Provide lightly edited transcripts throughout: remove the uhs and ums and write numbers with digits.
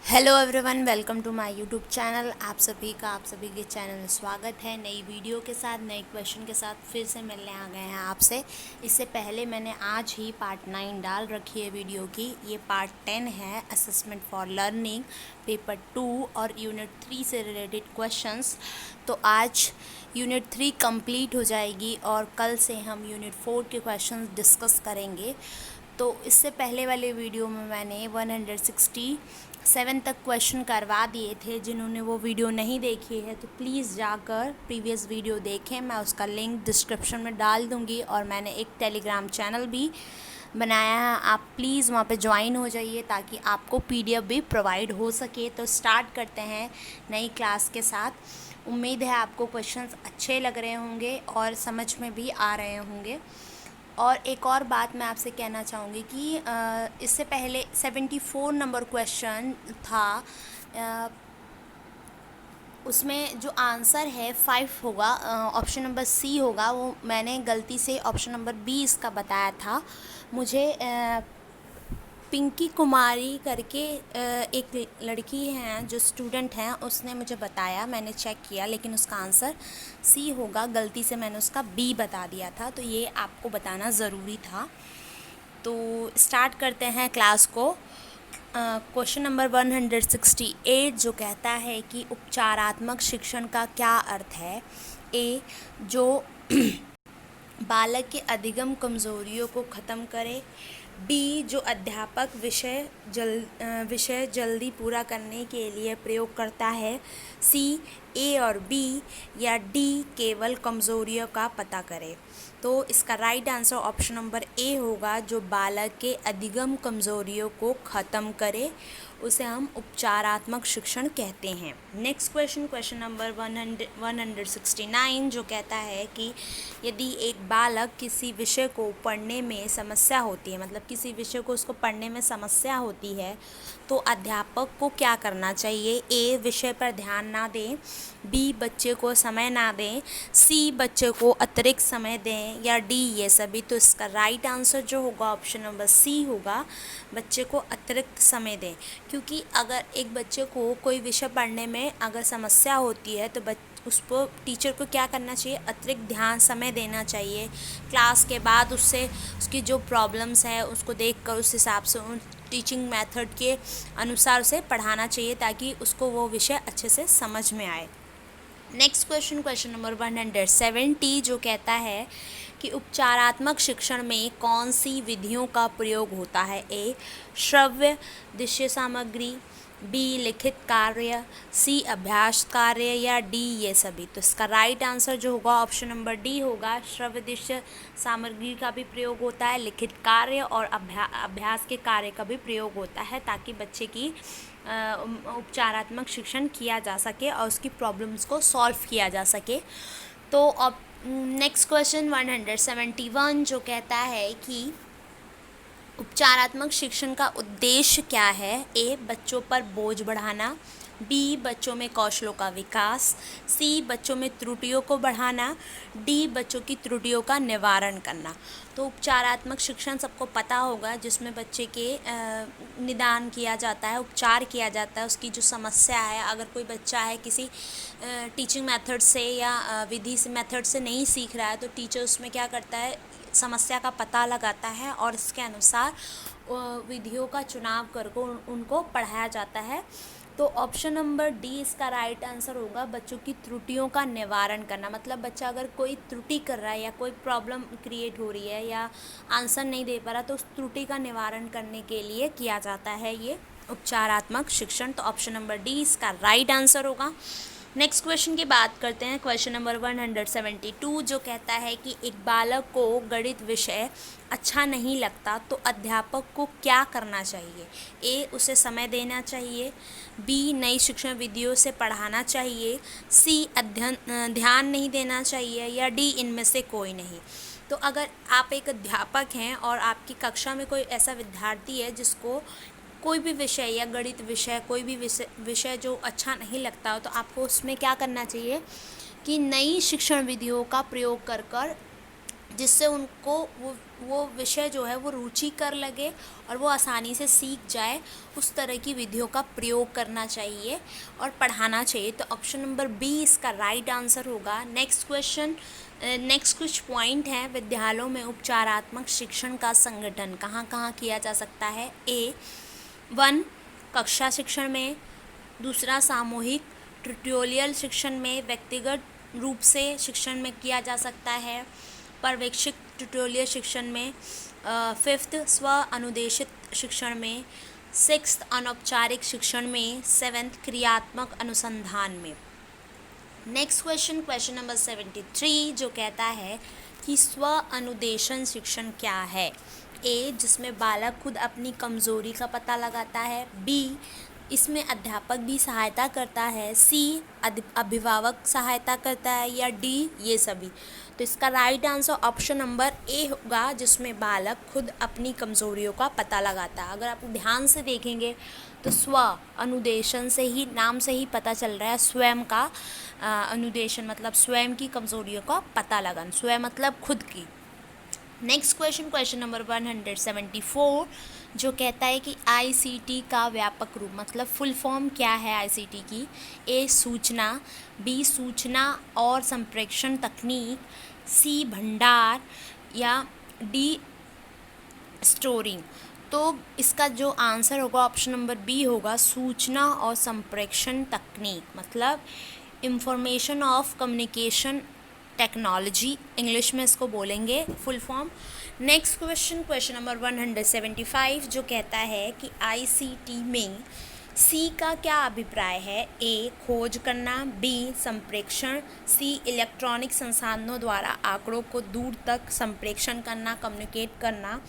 Hello everyone, welcome to my YouTube channel. आप सभी के चैनल में स्वागत है। नई वीडियो के साथ, नए क्वेश्चन के साथ फिर से मिलने आ गए हैं आपसे। इससे पहले मैंने आज ही पार्ट 9 डाल रखी है वीडियो की। ये पार्ट 10 है, असेसमेंट फॉर लर्निंग पेपर 2 और यूनिट 3 से रिलेटेड क्वेश्चंस। तो आज यूनिट 3 कंप्लीट हो जाएगी और कल से हम यूनिट 4 के क्वेश्चंस डिस्कस करेंगे। तो इससे पहले वाले वीडियो में मैंने 167 तक क्वेश्चन करवा दिए थे। जिन्होंने वो वीडियो नहीं देखी है तो प्लीज़ जाकर प्रीवियस वीडियो देखें। मैं उसका लिंक डिस्क्रिप्शन में डाल दूँगी और मैंने एक टेलीग्राम चैनल भी बनाया है। आप प्लीज़ वहाँ पे ज्वाइन हो जाइए ताकि आपको पीडीएफ भी प्रोवाइड हो सके। तो स्टार्ट करते हैं नई क्लास के साथ। उम्मीद है आपको क्वेश्चंस अच्छे लग रहे होंगे और समझ में भी आ रहे होंगे। और एक और बात मैं आपसे कहना चाहूँगी कि इससे पहले 74 नंबर क्वेश्चन था, उसमें जो आंसर है 5 होगा, ऑप्शन नंबर सी होगा। वो मैंने गलती से ऑप्शन नंबर बी इसका बताया था। मुझे पिंकी कुमारी करके एक लड़की हैं जो स्टूडेंट हैं, उसने मुझे बताया, मैंने चेक किया, लेकिन उसका आंसर सी होगा। गलती से मैंने उसका बी बता दिया था, तो ये आपको बताना ज़रूरी था। तो स्टार्ट करते हैं क्लास को। क्वेश्चन नंबर 168 जो कहता है कि उपचारात्मक शिक्षण का क्या अर्थ है। ए, जो बालक के अधिगम कमज़ोरियों को ख़त्म करे। बी, जो अध्यापक विषय जल्दी पूरा करने के लिए प्रयोग करता है। सी, ए और बी, या डी, केवल कमज़ोरियों का पता करे। तो इसका right answer option number A होगा, जो बालक के अधिगम कमज़ोरियों को ख़त्म करे उसे हम उपचारात्मक शिक्षण कहते हैं। नेक्स्ट क्वेश्चन नंबर 169 जो कहता है कि यदि एक बालक किसी विषय को पढ़ने में समस्या होती है, मतलब किसी विषय को उसको पढ़ने में समस्या होती है, तो अध्यापक को क्या करना चाहिए। ए, विषय पर ध्यान ना दें। बी, बच्चे को समय ना दें। सी, बच्चे को अतिरिक्त समय दें, या डी, ये सभी। तो इसका राइट आंसर जो होगा ऑप्शन नंबर सी होगा, बच्चे को अतिरिक्त समय दें। क्योंकि अगर एक बच्चे को कोई विषय पढ़ने में अगर समस्या होती है तो उसको टीचर को क्या करना चाहिए, अतिरिक्त ध्यान समय देना चाहिए। क्लास के बाद उससे उसकी जो प्रॉब्लम्स है उसको देखकर उस हिसाब से उन टीचिंग मेथड के अनुसार उसे पढ़ाना चाहिए ताकि उसको वो विषय अच्छे से समझ में आए। नेक्स्ट क्वेश्चन नंबर 170 जो कहता है कि उपचारात्मक शिक्षण में कौन सी विधियों का प्रयोग होता है। ए, श्रव्य दृश्य सामग्री। बी, लिखित कार्य। सी, अभ्यास कार्य, या डी, ये सभी। तो इसका राइट आंसर जो होगा ऑप्शन नंबर डी होगा। श्रव्य दृश्य सामग्री का भी प्रयोग होता है, लिखित कार्य और अभ्यास के कार्य का भी प्रयोग होता है ताकि बच्चे की उपचारात्मक शिक्षण किया जा सके और उसकी प्रॉब्लम्स को सॉल्व किया जा सके। तो अब नेक्स्ट क्वेश्चन 171 जो कहता है कि उपचारात्मक शिक्षण का उद्देश्य क्या है। ए, बच्चों पर बोझ बढ़ाना। बी, बच्चों में कौशलों का विकास। सी, बच्चों में त्रुटियों को बढ़ाना। डी, बच्चों की त्रुटियों का निवारण करना। तो उपचारात्मक शिक्षण सबको पता होगा, जिसमें बच्चे के निदान किया जाता है, उपचार किया जाता है, उसकी जो समस्या है। अगर कोई बच्चा है किसी टीचिंग मेथड से या विधि से मेथड से नहीं सीख रहा है तो टीचर उसमें क्या करता है, समस्या का पता लगाता है और इसके अनुसार विधियों का चुनाव करके उनको पढ़ाया जाता है। तो ऑप्शन नंबर डी इसका राइट आंसर होगा, बच्चों की त्रुटियों का निवारण करना। मतलब बच्चा अगर कोई त्रुटि कर रहा है या कोई प्रॉब्लम क्रिएट हो रही है या आंसर नहीं दे पा रहा, तो उस त्रुटि का निवारण करने के लिए किया जाता है ये उपचारात्मक शिक्षण। तो ऑप्शन नंबर डी इसका राइट आंसर होगा। नेक्स्ट क्वेश्चन की बात करते हैं, क्वेश्चन नंबर 172 जो कहता है कि एक बालक को गणित विषय अच्छा नहीं लगता तो अध्यापक को क्या करना चाहिए। ए, उसे समय देना चाहिए। बी, नई शिक्षण विधियों से पढ़ाना चाहिए। सी, ध्यान नहीं देना चाहिए, या डी, इनमें से कोई नहीं। तो अगर आप एक अध्यापक हैं और आपकी कक्षा में कोई ऐसा विद्यार्थी है जिसको कोई भी विषय या गणित विषय, कोई भी विषय जो अच्छा नहीं लगता हो, तो आपको उसमें क्या करना चाहिए कि नई शिक्षण विधियों का प्रयोग कर जिससे उनको वो वो विषय जो है वो रुचिकर लगे और वो आसानी से सीख जाए, उस तरह की विधियों का प्रयोग करना चाहिए और पढ़ाना चाहिए। तो ऑप्शन नंबर बी इसका राइट आंसर होगा। नेक्स्ट कुछ पॉइंट हैं, विद्यालयों में उपचारात्मक शिक्षण का संगठन कहाँ कहाँ किया जा सकता है। ए 1 कक्षा शिक्षण में, दूसरा सामूहिक ट्यूटोरियल शिक्षण में, व्यक्तिगत रूप से शिक्षण में किया जा सकता है, पर्यवेक्षित ट्यूटोरियल शिक्षण में, 5th स्व अनुदेशित शिक्षण में, 6th अनौपचारिक शिक्षण में, 7th क्रियात्मक अनुसंधान में। नेक्स्ट क्वेश्चन नंबर 73 जो कहता है कि स्व अनुदेशन शिक्षण क्या है। ए जिसमें बालक खुद अपनी कमजोरी का पता लगाता है, बी इसमें अध्यापक भी सहायता करता है, सी अभिभावक सहायता करता है, या डी ये सभी। तो इसका right answer option number A होगा, जिसमें बालक खुद अपनी कमज़ोरियों का पता लगाता है। अगर आप ध्यान से देखेंगे तो स्व अनुदेशन से ही, नाम से ही पता चल रहा है, स्वयं का अनुदेशन मतलब स्वयं की कमज़ोरियों का पता लगाना, स्वयं मतलब खुद की। नेक्स्ट क्वेश्चन नंबर 174 जो कहता है कि आईसीटी का व्यापक रूप मतलब फुल फॉर्म क्या है आईसीटी की। ए सूचना, बी सूचना और संप्रेषण तकनीक, सी भंडार, या डी स्टोरिंग। तो इसका जो आंसर होगा ऑप्शन नंबर बी होगा, सूचना और संप्रेषण तकनीक मतलब information of communication technology, English में इसको बोलेंगे full form. Next question number 175 जो कहता है कि आईसीटी में सी का क्या अभिप्राय है। ए खोज करना, बी संप्रेषण, सी इलेक्ट्रॉनिक संसाधनों द्वारा आंकड़ों को दूर तक संप्रेषण करना, कम्युनिकेट करना,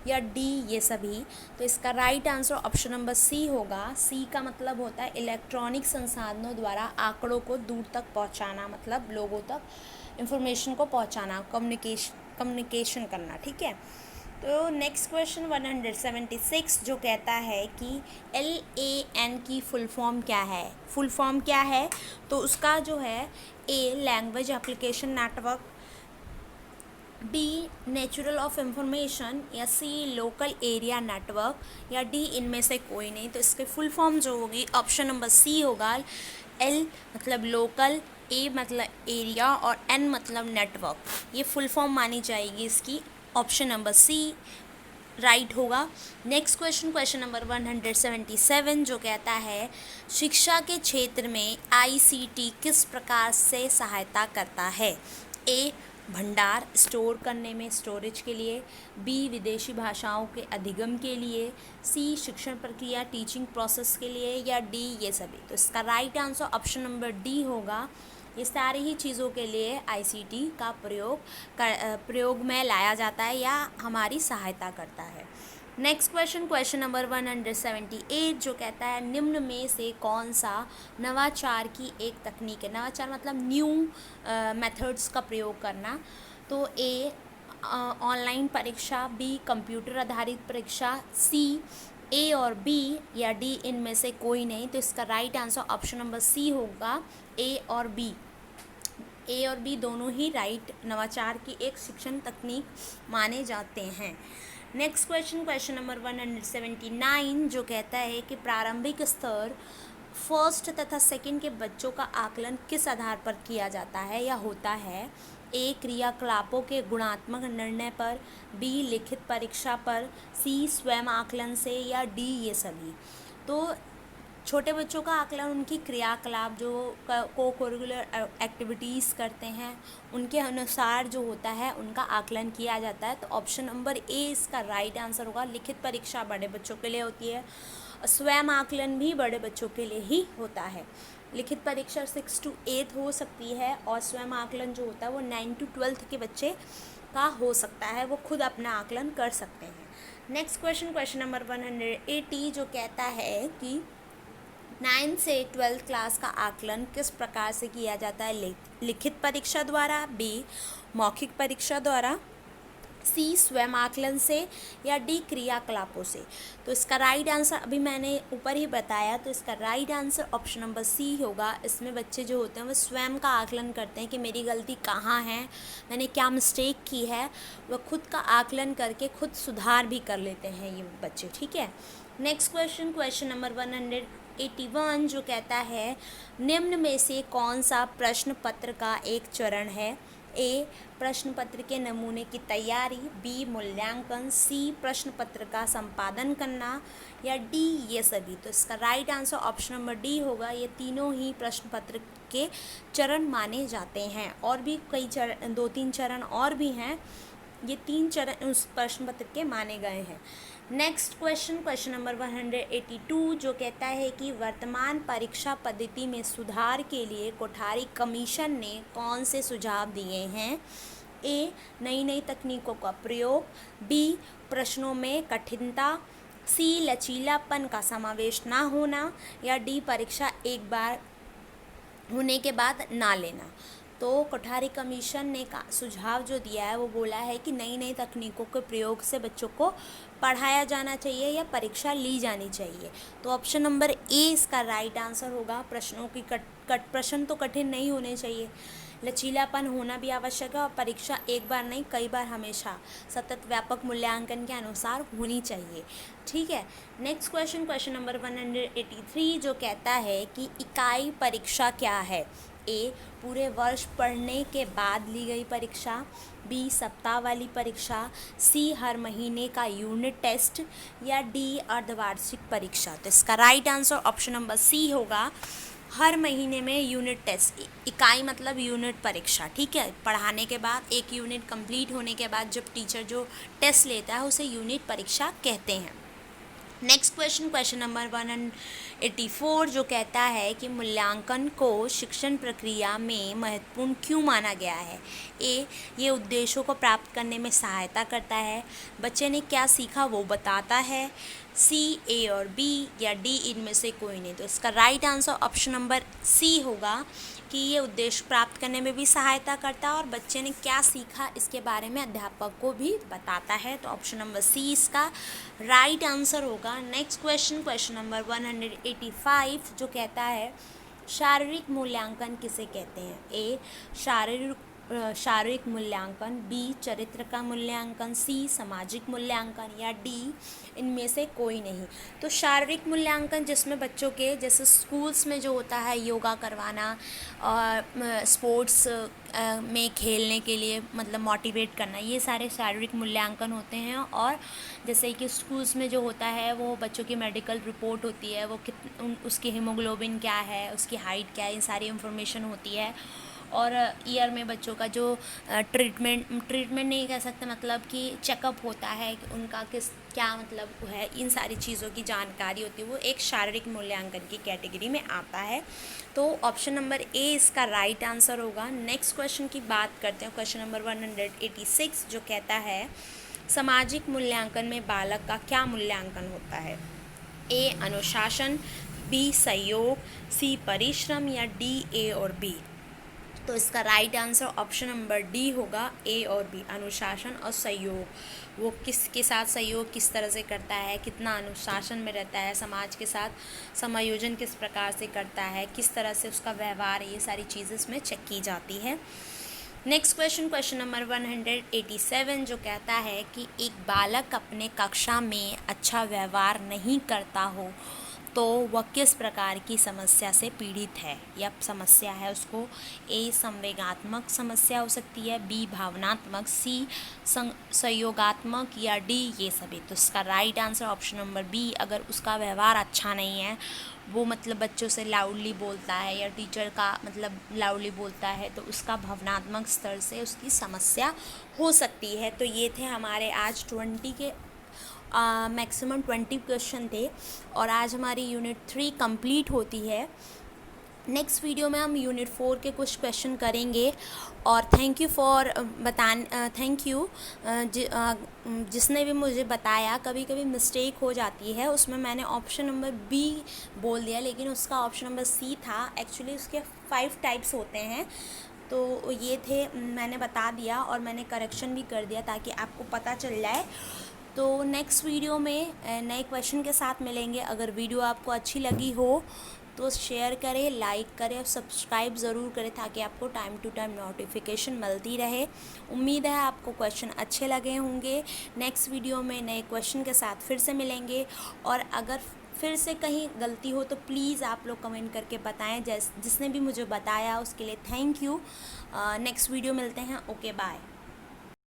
या डी ये सभी। तो इसका right answer option number C होगा। सी का मतलब होता है इलेक्ट्रॉनिक संसाधनों द्वारा आंकड़ों को दूर तक पहुंचाना, मतलब लोगों तक इंफॉर्मेशन को पहुंचाना, कम्युनिकेशन करना, ठीक है। तो नेक्स्ट क्वेश्चन 176 जो कहता है कि LAN की फुल फॉर्म क्या है। तो उसका जो है A language application network, B natural of information, या सी लोकल एरिया नेटवर्क, या डी इनमें से कोई नहीं। तो इसके फुल फॉर्म जो होगी ऑप्शन नंबर सी होगा। एल मतलब लोकल, ए मतलब एरिया और एन मतलब नेटवर्क, ये फुल फॉर्म मानी जाएगी इसकी। ऑप्शन नंबर सी राइट होगा। नेक्स्ट क्वेश्चन नंबर 177 जो कहता है शिक्षा के क्षेत्र में आईसीटी किस प्रकार से सहायता करता है। ए भंडार स्टोर करने में, स्टोरेज के लिए, बी विदेशी भाषाओं के अधिगम के लिए, सी शिक्षण प्रक्रिया टीचिंग प्रोसेस के लिए, या डी ये सभी। तो इसका right answer option number D होगा। ये सारी ही चीज़ों के लिए आईसीटी का प्रयोग में लाया जाता है या हमारी सहायता करता है। नेक्स्ट क्वेश्चन नंबर 178 जो कहता है निम्न में से कौन सा नवाचार की एक तकनीक है। नवाचार मतलब न्यू मेथड्स का प्रयोग करना। तो ए ऑनलाइन परीक्षा, बी कंप्यूटर आधारित परीक्षा, सी ए और बी, या डी इनमें से कोई नहीं। तो इसका right answer option number C होगा, ए और बी दोनों ही राइट नवाचार की एक शिक्षण तकनीक माने जाते हैं। नेक्स्ट क्वेश्चन नंबर 179 जो कहता है कि प्रारंभिक स्तर फर्स्ट तथा सेकंड के बच्चों का आकलन किस आधार पर किया जाता है या होता है। ए क्रियाकलापों के गुणात्मक निर्णय पर, बी लिखित परीक्षा पर, सी स्वयं आकलन से, या डी ये सभी। तो छोटे बच्चों का आकलन उनकी क्रियाकलाप जो को करिकुलर एक्टिविटीज़ करते हैं उनके अनुसार जो होता है उनका आकलन किया जाता है। तो ऑप्शन नंबर ए इसका राइट आंसर होगा। लिखित परीक्षा बड़े बच्चों के लिए होती है, स्वयं आकलन भी बड़े बच्चों के लिए ही होता है। लिखित परीक्षा 6 to 8 हो सकती है और स्वयं आकलन जो होता है वो 9 to 12 के बच्चे का हो सकता है, वो खुद अपना आकलन कर सकते हैं। नेक्स्ट क्वेश्चन नंबर 180 जो कहता है कि 9 से 12 क्लास का आकलन किस प्रकार से किया जाता है। लिखित परीक्षा द्वारा, बी मौखिक परीक्षा द्वारा, सी स्वयं आकलन से, या डी क्रियाकलापों से। तो इसका राइट आंसर अभी मैंने ऊपर ही बताया, तो इसका right answer option number C होगा। इसमें बच्चे जो होते हैं वो स्वयं का आकलन करते हैं कि मेरी गलती कहाँ है, मैंने क्या मिस्टेक की है, वह खुद का आकलन करके खुद सुधार भी कर लेते हैं ये बच्चे, ठीक है। नेक्स्ट क्वेश्चन नंबर 181 जो कहता है निम्न में से कौन सा प्रश्न पत्र का एक चरण है। ए प्रश्न पत्र के नमूने की तैयारी, बी मूल्यांकन, सी प्रश्न पत्र का संपादन करना, या डी ये सभी। तो इसका right answer option number D होगा। ये तीनों ही प्रश्न पत्र के चरण माने जाते हैं। और भी कई चरण, 2-3 चरण और भी हैं, ये 3 चरण उस प्रश्न पत्र के माने गए हैं। नेक्स्ट क्वेश्चन नंबर 182 जो कहता है कि वर्तमान परीक्षा पद्धति में सुधार के लिए कोठारी कमीशन ने कौन से सुझाव दिए हैं। ए नई तकनीकों का प्रयोग, बी प्रश्नों में कठिनता, सी लचीलापन का समावेश ना होना, या डी परीक्षा एक बार होने के बाद ना लेना। तो कोठारी कमीशन ने का सुझाव जो दिया है वो बोला है कि नई तकनीकों के प्रयोग से बच्चों को पढ़ाया जाना चाहिए या परीक्षा ली जानी चाहिए। तो ऑप्शन नंबर ए इसका राइट आंसर होगा। प्रश्नों की प्रश्न तो कठिन नहीं होने चाहिए, लचीलापन होना भी आवश्यक है, और परीक्षा एक बार नहीं कई बार हमेशा सतत व्यापक मूल्यांकन के अनुसार होनी चाहिए, ठीक है। नेक्स्ट क्वेश्चन नंबर 183 जो कहता है कि इकाई परीक्षा क्या है। ए पूरे वर्ष पढ़ने के बाद ली गई परीक्षा, बी सप्ताह वाली परीक्षा, सी हर महीने का यूनिट टेस्ट, या डी अर्धवार्षिक परीक्षा। तो इसका right answer option number C होगा। हर महीने में यूनिट टेस्ट, इकाई मतलब यूनिट परीक्षा, ठीक है। पढ़ाने के बाद एक यूनिट कंप्लीट होने के बाद जब टीचर जो टेस्ट लेता है उसे यूनिट परीक्षा कहते हैं। नेक्स्ट क्वेश्चन नंबर 184 जो कहता है कि मूल्यांकन को शिक्षण प्रक्रिया में महत्वपूर्ण क्यों माना गया है। ए ये उद्देश्यों को प्राप्त करने में सहायता करता है, बच्चे ने क्या सीखा वो बताता है, सी ए और बी, या डी इनमें से कोई नहीं। तो इसका right answer option number C होगा कि ये उद्देश्य प्राप्त करने में भी सहायता करता है और बच्चे ने क्या सीखा इसके बारे में अध्यापक को भी बताता है। तो ऑप्शन नंबर सी इसका राइट आंसर होगा। नेक्स्ट क्वेश्चन नंबर 185 जो कहता है शारीरिक मूल्यांकन किसे कहते हैं। ए शारीरिक मूल्यांकन, बी चरित्र का मूल्यांकन, सी सामाजिक मूल्यांकन, या डी इनमें से कोई नहीं। तो शारीरिक मूल्यांकन जिसमें बच्चों के जैसे स्कूल्स में जो होता है योगा करवाना और स्पोर्ट्स में खेलने के लिए मतलब मोटिवेट करना, ये सारे शारीरिक मूल्यांकन होते हैं। और जैसे कि स्कूल्स में जो होता है वो बच्चों की मेडिकल रिपोर्ट होती है, वो उसकी हीमोग्लोबिन क्या है, उसकी हाइट क्या है, ये सारी इंफॉर्मेशन होती है। और ईयर में बच्चों का जो ट्रीटमेंट नहीं कह सकते, मतलब कि चेकअप होता है कि उनका क्या मतलब है, इन सारी चीज़ों की जानकारी होती है, वो एक शारीरिक मूल्यांकन की कैटेगरी में आता है। तो ऑप्शन नंबर ए इसका राइट आंसर होगा। नेक्स्ट क्वेश्चन की बात करते हैं, क्वेश्चन नंबर 186 जो कहता है सामाजिक मूल्यांकन में बालक का क्या मूल्यांकन होता है। ए अनुशासन, बी सहयोग, सी परिश्रम, या डी ए और बी। तो इसका right answer option number D होगा, ए और बी, अनुशासन और सहयोग। वो किसके साथ सहयोग किस तरह से करता है, कितना अनुशासन में रहता है, समाज के साथ समायोजन किस प्रकार से करता है, किस तरह से उसका व्यवहार है, ये सारी चीज़ें इसमें चेक की जाती है। नेक्स्ट क्वेश्चन नंबर 187 जो कहता है कि एक बालक अपने कक्षा में अच्छा व्यवहार नहीं करता हो तो वह किस प्रकार की समस्या से पीड़ित है या समस्या है उसको। ए संवेगात्मक समस्या हो सकती है, बी भावनात्मक, सी सहयोगात्मक, या डी ये सभी। तो इसका right answer option number B. अगर उसका व्यवहार अच्छा नहीं है, वो मतलब बच्चों से लाउडली बोलता है या टीचर का मतलब लाउडली बोलता है, तो उसका भावनात्मक स्तर से उसकी समस्या हो सकती है। तो ये थे हमारे आज 20 के मैक्सिमम 20 क्वेश्चन थे और आज हमारी यूनिट 3 कंप्लीट होती है। नेक्स्ट वीडियो में हम यूनिट 4 के कुछ क्वेश्चन करेंगे। और thank you for thank you जिसने भी मुझे बताया। कभी कभी मिस्टेक हो जाती है, उसमें मैंने ऑप्शन नंबर बी बोल दिया लेकिन उसका ऑप्शन नंबर सी था। एक्चुअली उसके 5 टाइप्स होते हैं, तो ये थे, मैंने बता दिया और मैंने करेक्शन भी कर दिया ताकि आपको पता चल जाए। तो नेक्स्ट वीडियो में नए क्वेश्चन के साथ मिलेंगे। अगर वीडियो आपको अच्छी लगी हो तो शेयर करें, लाइक करें और सब्सक्राइब ज़रूर करें ताकि आपको टाइम टू टाइम नोटिफिकेशन मिलती रहे। उम्मीद है आपको क्वेश्चन अच्छे लगे होंगे। नेक्स्ट वीडियो में नए क्वेश्चन के साथ फिर से मिलेंगे, और अगर फिर से कहीं गलती हो तो प्लीज़ आप लोग कमेंट करके बताएं। जिसने भी मुझे बताया उसके लिए थैंक यू। नेक्स्ट वीडियो मिलते हैं। Okay bye.